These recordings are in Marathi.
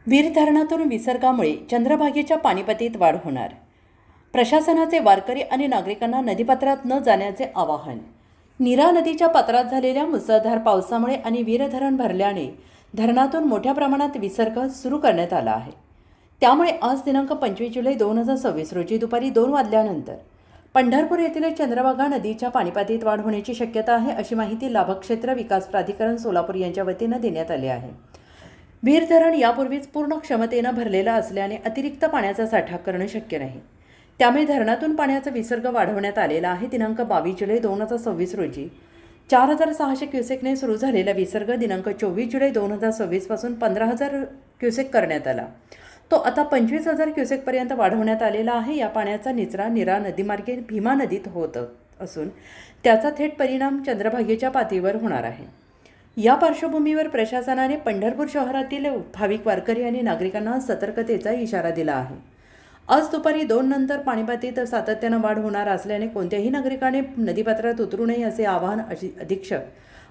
वीर धरणातून विसर्गामुळे चंद्रभागेच्या पाणीपातळीत वाढ होणार. प्रशासनाचे वारकरी आणि नागरिकांना नदीपात्रात न जाण्याचे आवाहन. नीरा नदीच्या पात्रात झालेल्या मुसळधार पावसामुळे आणि वीर धरण भरल्याने धरणातून मोठ्या प्रमाणात विसर्ग सुरू करण्यात आला आहे. त्यामुळे आज दिनांक 25 जुलै 2026 रोजी दुपारी 2 वाजल्यानंतर पंढरपूर येथील चंद्रभागा नदीच्या पाणीपातळीत वाढ होण्याची शक्यता आहे, अशी माहिती लाभक्षेत्र विकास प्राधिकरण सोलापूर यांच्या वतीनं देण्यात आली आहे. वीर धरण यापूर्वीच पूर्ण क्षमतेनं भरलेलं असल्याने अतिरिक्त पाण्याचा साठा करणं शक्य नाही. त्यामुळे धरणातून पाण्याचा विसर्ग वाढवण्यात आलेला आहे. दिनांक 22 जुलै 2026 रोजी 4600 क्युसेकने सुरू झालेला विसर्ग दिनांक 24 जुलै 2026 पासून 15000 क्युसेक करण्यात आला. तो आता 25000 क्युसेकपर्यंत वाढवण्यात आलेला आहे. या पाण्याचा निचरा नीरा नदीमार्गे भीमा नदीत होत असून त्याचा थेट परिणाम चंद्रभागेच्या पातळीवर होणार आहे. या पार्श्वभूमीवर प्रशासनाने पंढरपूर शहरातील भाविक वारकरी आणि नागरिकांना सतर्कतेचा इशारा दिला आहे. आज दुपारी 2 नंतर पाणीपातळीत सातत्यानं वाढ होणार असल्याने कोणत्याही नागरिकाने नदीपात्रात उतरू नये, असे आवाहन अधीक्षक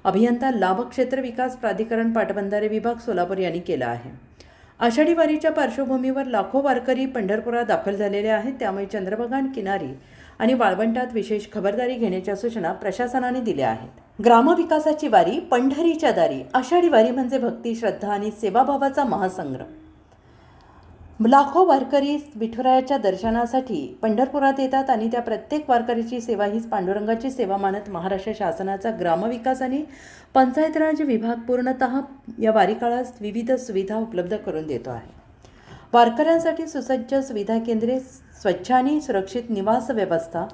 अभियंता लाभक्षेत्र विकास प्राधिकरण पाटबंधारे विभाग सोलापूर यांनी केलं आहे. आषाढी वारीच्या पार्श्वभूमीवर लाखो वारकरी पंढरपुरात दाखल झालेले आहेत. त्यामुळे चंद्रभागा किनारी आणि वाळवंटात विशेष खबरदारी घेण्याच्या सूचना प्रशासनाने दिल्या आहेत. ग्रामविकासाची वारी पंढरीच्या दारी. आषाढी वारी म्हणजे भक्ती, श्रद्धा आणि सेवाभावाचा महासंग्राम. लाखो वारकरी विठुरायाच्या दर्शनासाठी पंढरपुरात येतात आणि त्या प्रत्येक वारकरीची सेवा हीच पांडुरंगाची सेवा मानत महाराष्ट्र शासनाचा ग्रामविकास आणि पंचायत राज विभाग पूर्णतः या वारी काळात विविध सुविधा उपलब्ध करून देतो आहे. वारकऱ्यांसाठी सुसज्ज सुविधा केंद्रे, स्वच्छ आणि सुरक्षित निवास व्यवस्था,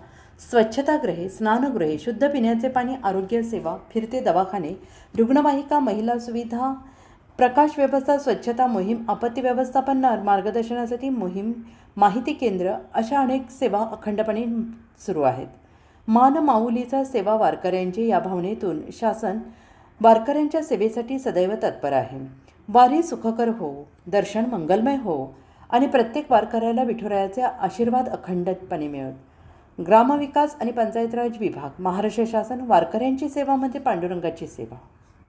स्वच्छतागृहे, स्नानगृहे, शुद्ध पिण्याचे पाणी, आरोग्य सेवा, फिरते दवाखाने, रुग्णवाहिका, महिला सुविधा, प्रकाश व्यवस्था, स्वच्छता मोहीम, आपत्ती व्यवस्थापन मार्गदर्शनासाठी मोहीम, माहिती केंद्र अशा अनेक सेवा अखंडपणे सुरू आहेत. मान माऊलीचा सेवा वारकऱ्यांची या भावनेतून शासन वारकऱ्यांच्या सेवेसाठी सदैव तत्पर आहे. वारी सुखकर हो, दर्शन मंगलमय हो आणि प्रत्येक वारकऱ्याला विठुरायाचे आशीर्वाद अखंडपणे मिळत. ग्रामविकास आणि पंचायत राज विभाग, महाराष्ट्र शासन. वारकऱ्यांची सेवा म्हणजे पांडुरंगाची सेवा.